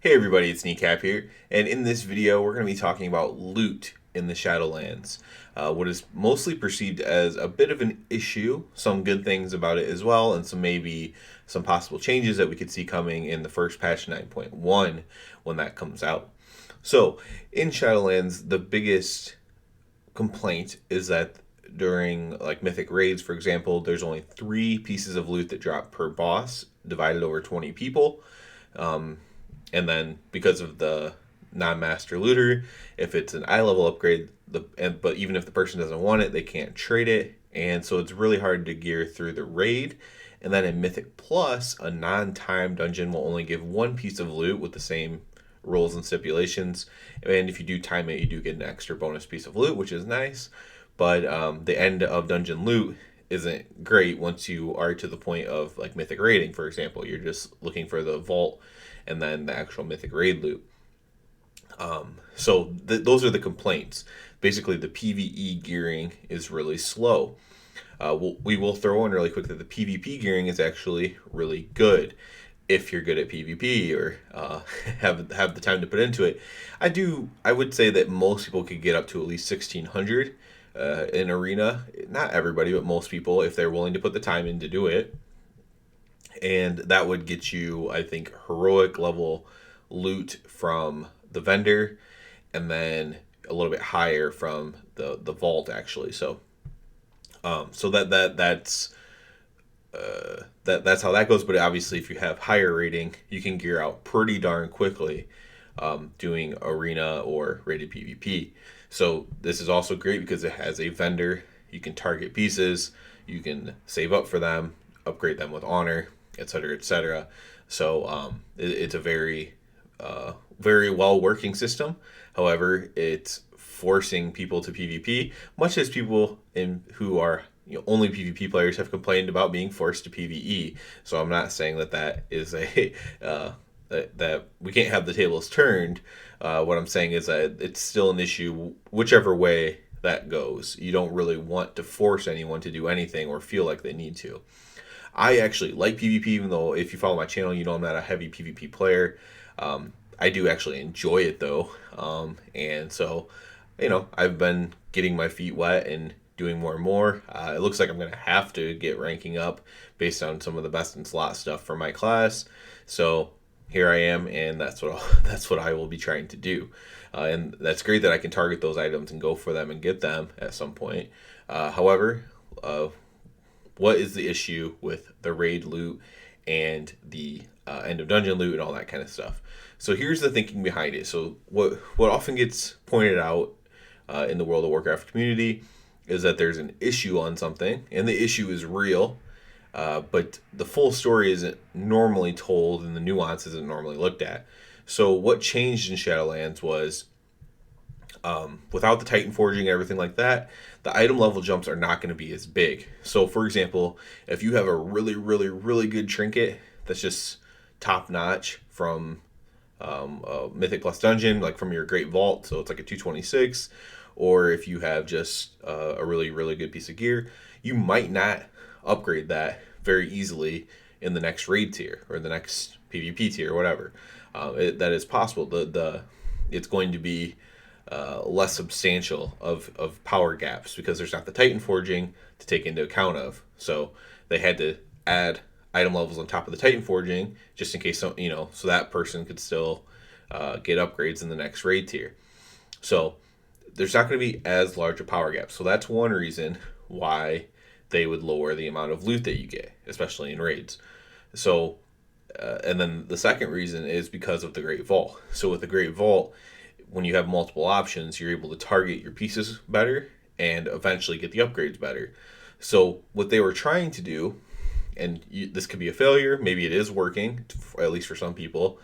Hey everybody, it's Kneecap here, and in this video we're going to be talking about loot in the Shadowlands. What is mostly perceived as a bit of an issue, some good things about it as well, and some possible changes that we could see coming in the first patch 9.1 when that comes out. So, in Shadowlands, the biggest complaint is that during like mythic raids, for example, there's only 3 pieces of loot that drop per boss, divided over 20 people. And then because of the non-master looter, if it's an eye level upgrade, but even if the person doesn't want it, they can't trade it, and so it's really hard to gear through the raid. And then in Mythic Plus, a non-time dungeon will only give 1 piece of loot with the same rules and stipulations, and if you do time it, you do get an extra bonus piece of loot, which is nice. But the end of dungeon loot isn't great once you are to the point of like mythic raiding, for example. You're just looking for the vault and then the actual mythic raid loot. Those are the complaints. Basically, the PvE gearing is really slow. We will throw in really quick that the PvP gearing is actually really good if you're good at PvP or have the time to put into it. I would say that most people could get up to at least 1600 in arena. Not everybody, but most people, if they're willing to put the time in to do it. And that would get you, I think, heroic level loot from the vendor, and then a little bit higher from the vault actually. That's how that goes. But obviously, if you have higher rating, you can gear out pretty darn quickly doing arena or rated PvP. So this is also great because it has a vendor. You can target pieces, you can save up for them, upgrade them with honor, etc., etc. So it's a very well working system. However, it's forcing people to PvP, much as people who are only PvP players have complained about being forced to PvE. So I'm not saying that is a that we can't have the tables turned. What I'm saying is that it's still an issue whichever way that goes. You don't really want to force anyone to do anything or feel like they need to. I actually like PvP, even though if you follow my channel, you know I'm not a heavy PvP player. I do actually enjoy it though, and so I've been getting my feet wet and doing more and more. It looks like I'm gonna have to get ranking up based on some of the best in slot stuff for my class. So here I am, and that's what I will be trying to do. And that's great that I can target those items and go for them and get them at some point. However, what is the issue with the raid loot and the end of dungeon loot and all that kind of stuff? So here's the thinking behind it. So what often gets pointed out in the World of Warcraft community is that there's an issue on something, and the issue is real, but the full story isn't normally told, and the nuance isn't normally looked at. So what changed in Shadowlands was without the Titan forging and everything like that, the item level jumps are not going to be as big. So, for example, if you have a really, really, really good trinket that's just top notch from a Mythic Plus dungeon, like from your Great Vault, so it's like a 226, or if you have just a really, really good piece of gear, you might not upgrade that very easily in the next raid tier or the next PvP tier or whatever. That is possible. It's going to be less substantial of power gaps because there's not the Titan forging to take into account of. So they had to add item levels on top of the Titan forging just in case so that person could still get upgrades in the next raid tier. So there's not going to be as large a power gap. So that's one reason why they would lower the amount of loot that you get, especially in raids. So and then the second reason is because of the Great Vault. So with the Great Vault, when you have multiple options, you're able to target your pieces better and eventually get the upgrades better. So what they were trying to do, and this could be a failure, maybe it is working, at least for some people,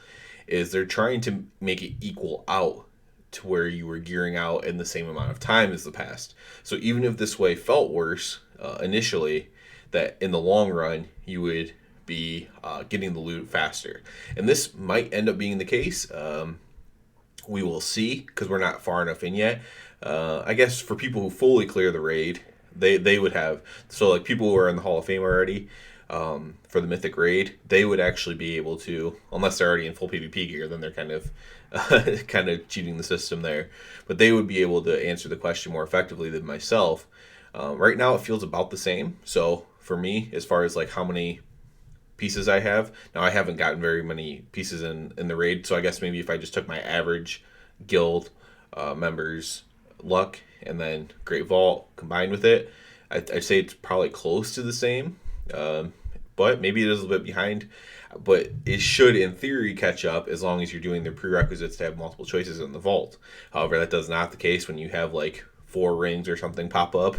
is they're trying to make it equal out to where you were gearing out in the same amount of time as the past. So even if this way felt worse initially, that in the long run you would be getting the loot faster. And this might end up being the case. We will see because we're not far enough in yet. I guess for people who fully clear the raid, they would have, so like people who are in the Hall of Fame already, for the Mythic Raid, they would actually be able to, unless they're already in full PvP gear, then they're kind of cheating the system there. But they would be able to answer the question more effectively than myself. Right now, it feels about the same. So for me, as far as like how many pieces I have, now I haven't gotten very many pieces in the raid. So I guess maybe if I just took my average guild members luck and then Great Vault combined with it, I'd say it's probably close to the same. But maybe it is a little bit behind. But it should, in theory, catch up as long as you're doing the prerequisites to have multiple choices in the vault. However, that does not the case when you have like 4 rings or something pop up,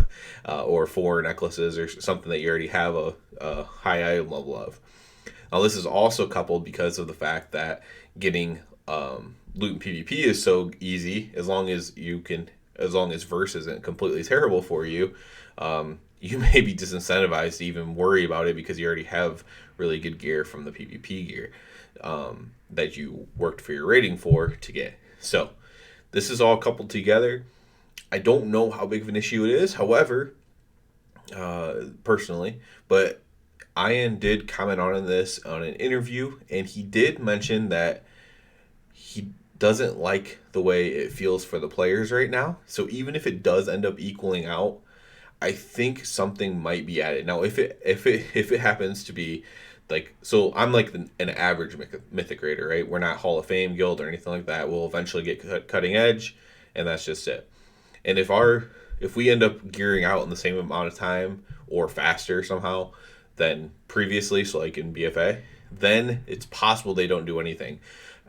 or 4 necklaces or something that you already have a high item level of. Now, this is also coupled because of the fact that getting loot in PvP is so easy as long as verse isn't completely terrible for you. You may be disincentivized to even worry about it because you already have really good gear from the PvP gear that you worked for your rating for to get. So this is all coupled together. I don't know how big of an issue it is, however, personally, but Ian did comment on this on an interview, and he did mention that he doesn't like the way it feels for the players right now. So even if it does end up equaling out, I think something might be added. Now, if it happens to be like, so I'm like an average mythic raider, right? We're not Hall of Fame guild or anything like that. We'll eventually get cutting edge, and that's just it. And if we end up gearing out in the same amount of time or faster somehow than previously, so like in BFA, then it's possible they don't do anything.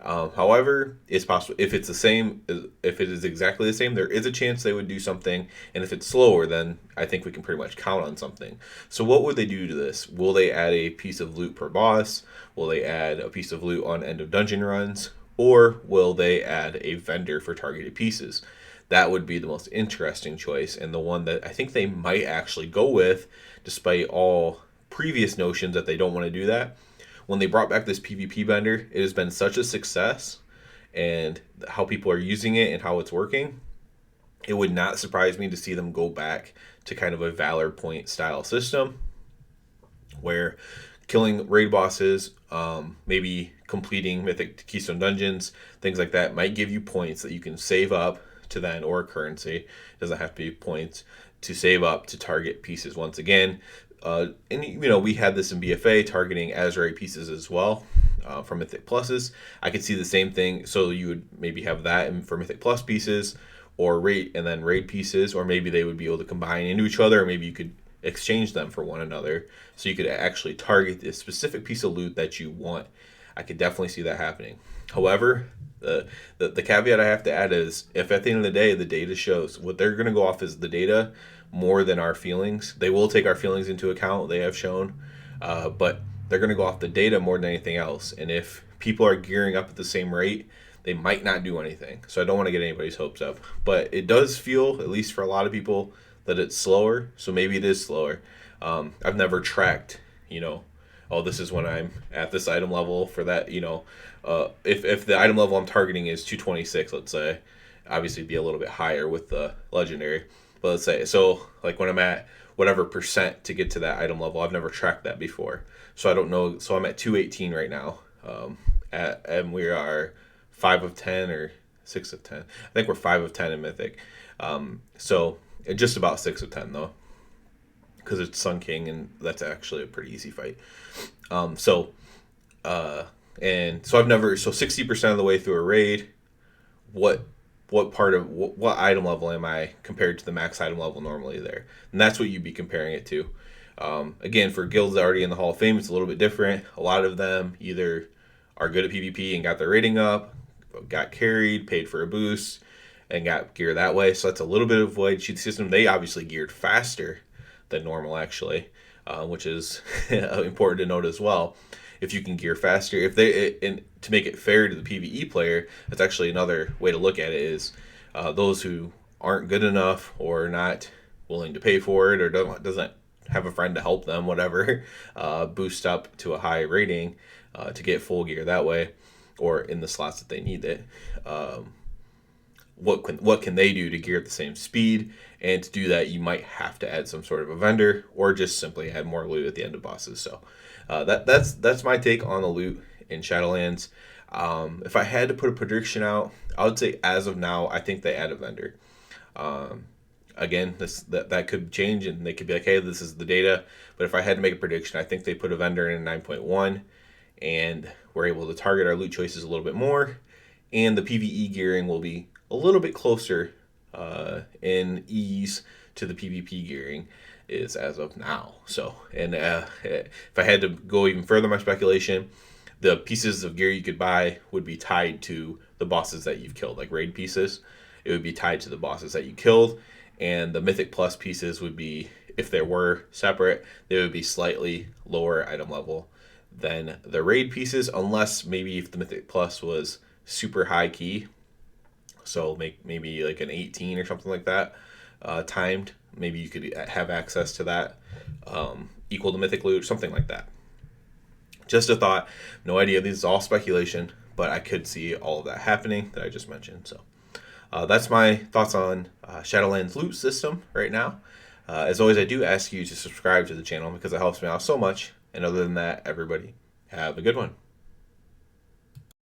However, it's possible if it's the same, if it is exactly the same, there is a chance they would do something. And if it's slower, then I think we can pretty much count on something. So what would they do to this? Will they add a piece of loot per boss? Will they add a piece of loot on end of dungeon runs? Or will they add a vendor for targeted pieces? That would be the most interesting choice, and the one that I think they might actually go with, despite all previous notions that they don't want to do that. When they brought back this PvP vendor, it has been such a success, and how people are using it and how it's working. It would not surprise me to see them go back to kind of a Valor point style system where killing raid bosses, maybe completing mythic keystone dungeons, things like that might give you points that you can save up to then, or currency. It doesn't have to be points to save up to target pieces once again. And we had this in BFA targeting Azraite pieces as well for Mythic Pluses. I could see the same thing. So you would maybe have that for Mythic Plus pieces, or raid and then raid pieces, or maybe they would be able to combine into each other, or maybe you could exchange them for one another. So you could actually target this specific piece of loot that you want. I could definitely see that happening. However, the caveat I have to add is, if at the end of the day the data shows, what they're going to go off is the data more than our feelings. They will take our feelings into account, they have shown, but they're going to go off the data more than anything else. And if people are gearing up at the same rate, they might not do anything. So I don't want to get anybody's hopes up, but it does feel, at least for a lot of people, that it's slower. So maybe it is slower. I've never tracked, oh, this is when I'm at this item level for that, if the item level I'm targeting is 226, let's say, obviously it'd be a little bit higher with the legendary. But let's say, so like when I'm at whatever percent to get to that item level, I've never tracked that before. So I don't know. So I'm at 218 right now. And we are 5 of 10 or 6 of 10. I think we're 5 of 10 in Mythic. So just about 6 of 10 though, because it's Sun King, and that's actually a pretty easy fight. And so I've never, so 60% of the way through a raid, what item level am I compared to the max item level normally there? And that's what you'd be comparing it to. Again, for guilds already in the Hall of Fame, it's a little bit different. A lot of them either are good at PvP and got their rating up, got carried, paid for a boost, and got gear that way. So that's a little bit of void cheat system. They obviously geared faster than normal, actually, which is important to note as well. If you can gear faster, and to make it fair to the PvE player, that's actually another way to look at it, is those who aren't good enough or not willing to pay for it, or doesn't have a friend to help them, whatever, boost up to a high rating to get full gear that way, or in the slots that they need it. what can they do to gear at the same speed? And to do that, you might have to add some sort of a vendor, or just simply add more loot at the end of bosses. So that's my take on the loot in Shadowlands. If I had to put a prediction out, I would say as of now, I think they add a vendor. Again, that could change, and they could be like, hey, this is the data. But if I had to make a prediction, I think they put a vendor in 9.1, and we're able to target our loot choices a little bit more, and the PvE gearing will be a little bit closer in ease to the PvP gearing is as of now. So, and if I had to go even further, my speculation, the pieces of gear you could buy would be tied to the bosses that you've killed, like raid pieces. It would be tied to the bosses that you killed, and the Mythic Plus pieces would be, if they were separate, they would be slightly lower item level than the raid pieces, unless maybe if the Mythic Plus was super high key, so maybe like an 18 or something like that, timed. Maybe you could have access to that, equal to Mythic loot, something like that. Just a thought. No idea. This is all speculation, but I could see all of that happening that I just mentioned. So that's my thoughts on Shadowlands loot system right now. As always, I do ask you to subscribe to the channel because it helps me out so much. And other than that, everybody, have a good one.